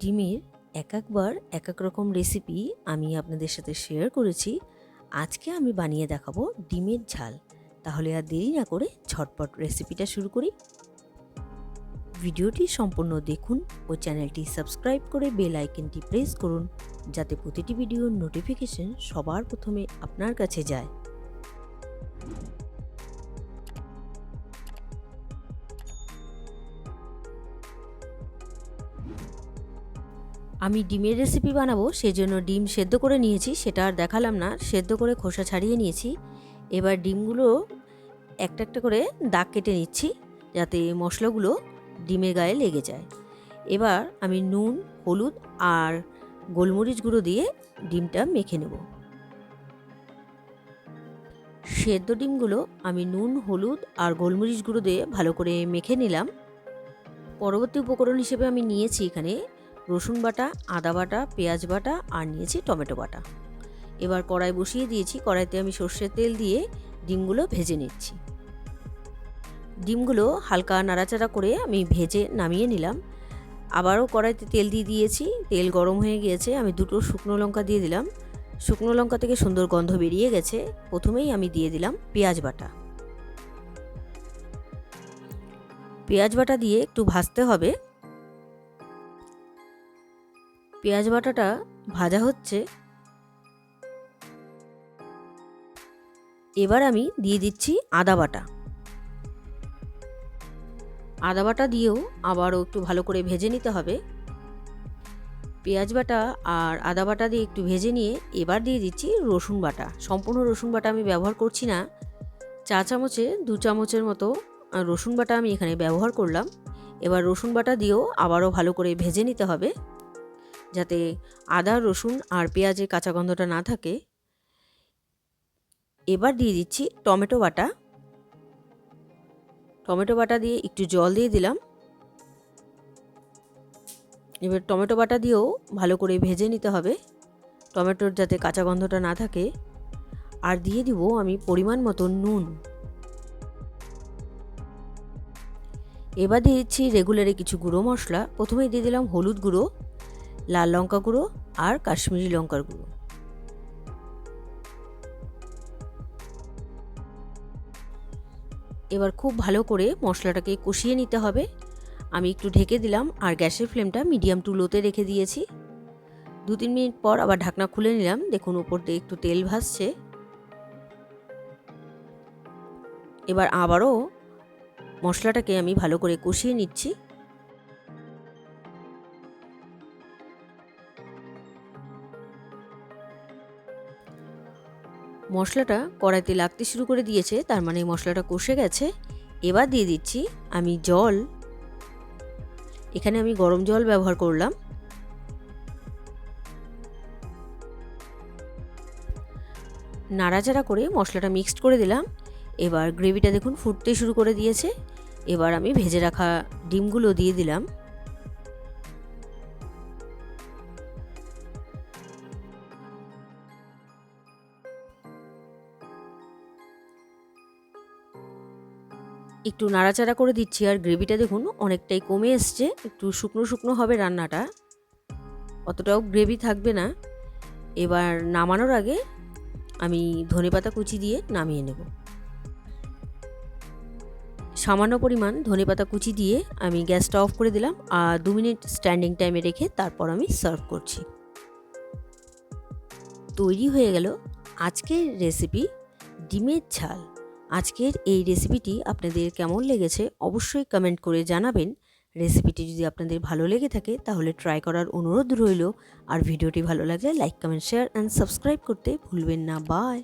ডিমের একবার এক এক রকম রেসিপি আমি আপনাদের সাথে শেয়ার করেছি। আজকে আমি বানিয়ে দেখাবো ডিমের ঝাল। তাহলে আর দেরি না করে ঝটপট রেসিপিটা শুরু করি। ভিডিওটি সম্পূর্ণ দেখুন ও চ্যানেলটি সাবস্ক্রাইব করে বেল আইকনটি প্রেস করুন, যাতে প্রতিটি ভিডিওর নোটিফিকেশন সবার প্রথমে আপনার কাছে যায়। আমি ডিমের রেসিপি বানাবো, সেজন্য ডিম সেদ্ধ করে নিয়েছি, সেটা আর দেখালাম না। সেদ্ধ করে খোসা ছাড়িয়ে নিয়েছি। এবার ডিমগুলো একটা একটা করে দাগ কেটে নিচ্ছি, যাতে মশলাগুলো ডিমের গায়ে লেগে যায়। এবার আমি নুন, হলুদ আর গোলমরিচ গুঁড়ো দিয়ে ডিমটা মেখে নেব। সেদ্ধ ডিমগুলো আমি নুন, হলুদ আর গোলমরিচ গুঁড়ো দিয়ে ভালো করে মেখে নিলাম। পরবর্তী উপকরণ হিসেবে আমি নিয়েছি এখানে রসুন বাটা, আদা বাটা, পেঁয়াজ বাটা আর নিয়েছি টমেটো বাটা। এবার কড়াই বসিয়ে দিয়েছি। কড়াইতে আমি সর্ষের তেল দিয়ে ডিমগুলো ভেজে নিচ্ছি। ডিমগুলো হালকা নাড়াচাড়া করে আমি ভেজে নামিয়ে নিলাম। আবারও কড়াইতে তেল দিয়ে দিয়েছি। তেল গরম হয়ে গিয়েছে। আমি দুটো শুকনো লঙ্কা দিয়ে দিলাম। শুকনো লঙ্কা থেকে সুন্দর গন্ধ বেরিয়ে গেছে। প্রথমেই আমি দিয়ে দিলাম পেঁয়াজ বাটা। পেঁয়াজ বাটা দিয়ে একটু ভাজতে হবে। পেঁয়াজ বাটাটা ভাজা হচ্ছে। এবার আমি দিয়ে দিচ্ছি আদা বাটা। আদা বাটা দিয়েও আবারও একটু ভালো করে ভেজে নিতে হবে। পেঁয়াজ বাটা আর আদা বাটা দিয়ে একটু ভেজে নিয়ে এবার দিয়ে দিচ্ছি রসুন বাটা। সম্পূর্ণ রসুন বাটা আমি ব্যবহার করছি না। চা চামচে 2 চামচের মতো রসুন বাটা আমি এখানে ব্যবহার করলাম। এবার রসুন বাটা দিয়েও আবারও ভালো করে ভেজে নিতে হবে, যাতে আদা, রসুন আর পেঁয়াজের কাঁচা গন্ধটা না থাকে। এবার দিয়ে দিচ্ছি টমেটো বাটা। টমেটো বাটা দিয়ে একটু জল দিয়ে দিলাম। এবার টমেটো বাটা দিয়েও ভালো করে ভেজে নিতে হবে, টমেটোর যাতে কাঁচা গন্ধটা না থাকে। আর দিয়ে দিব আমি পরিমাণ মতো নুন। এবার দিয়ে দিচ্ছি রেগুলারে কিছু গুঁড়ো মশলা। প্রথমেই দিয়ে দিলাম হলুদ গুঁড়ো, লাল লঙ্কা গুঁড়ো আর কাশ্মীরি লঙ্কার গুঁড়ো। এবার খুব ভালো করে মশলাটাকে কষিয়ে নিতে হবে। আমি একটু ঢেকে দিলাম আর গ্যাসের ফ্লেমটা মিডিয়াম টু লোতে রেখে দিয়েছি। 2-3 মিনিট পর আবার ঢাকনা খুলে নিলাম। দেখুন উপর দিয়ে একটু তেল ভাসছে। এবার আবারও মশলাটাকে আমি ভালো করে কষিয়ে নিচ্ছি। মশলাটা কড়াইতে লাগতে শুরু করে দিয়েছে, তার মানে মশলাটা কষে গেছে। এবার দিয়ে দিচ্ছি আমি জল। এখানে আমি গরম জল ব্যবহার করলাম। নাড়াচাড়া করে মশলাটা মিক্সড করে দিলাম। এবার গ্রেভিটা দেখুন ফুটতে শুরু করে দিয়েছে। এবার আমি ভেজে রাখা ডিমগুলো দিয়ে দিলাম। একটু নাড়াচাড়া করে দিচ্ছি। আর গ্রেভিটা দেখুন অনেকটাই কমে এসছে। একটু শুকনো শুকনো হবে রান্নাটা, অতটাও গ্রেভি থাকবে না। এবার নামানোর আগে আমি ধনেপাতা কুচি দিয়ে নামিয়ে নেব। সামান্য পরিমাণ ধনেপাতা কুচি দিয়ে আমি গ্যাসটা অফ করে দিলাম আর 2 মিনিট স্ট্যান্ডিং টাইমে রেখে তারপর আমি সার্ভ করছি। তৈরি হয়ে গেল আজকের রেসিপি ডিমের ঝাল। আজকের এই রেসিপিটি আপনাদের কেমন লেগেছে অবশ্যই কমেন্ট করে জানাবেন। রেসিপিটি যদি আপনাদের ভালো লেগে থাকে তাহলে ট্রাই করার অনুরোধ রইল। আর ভিডিওটি ভালো লাগলে like, comment, share and subscribe করতে ভুলবেন না। বাই।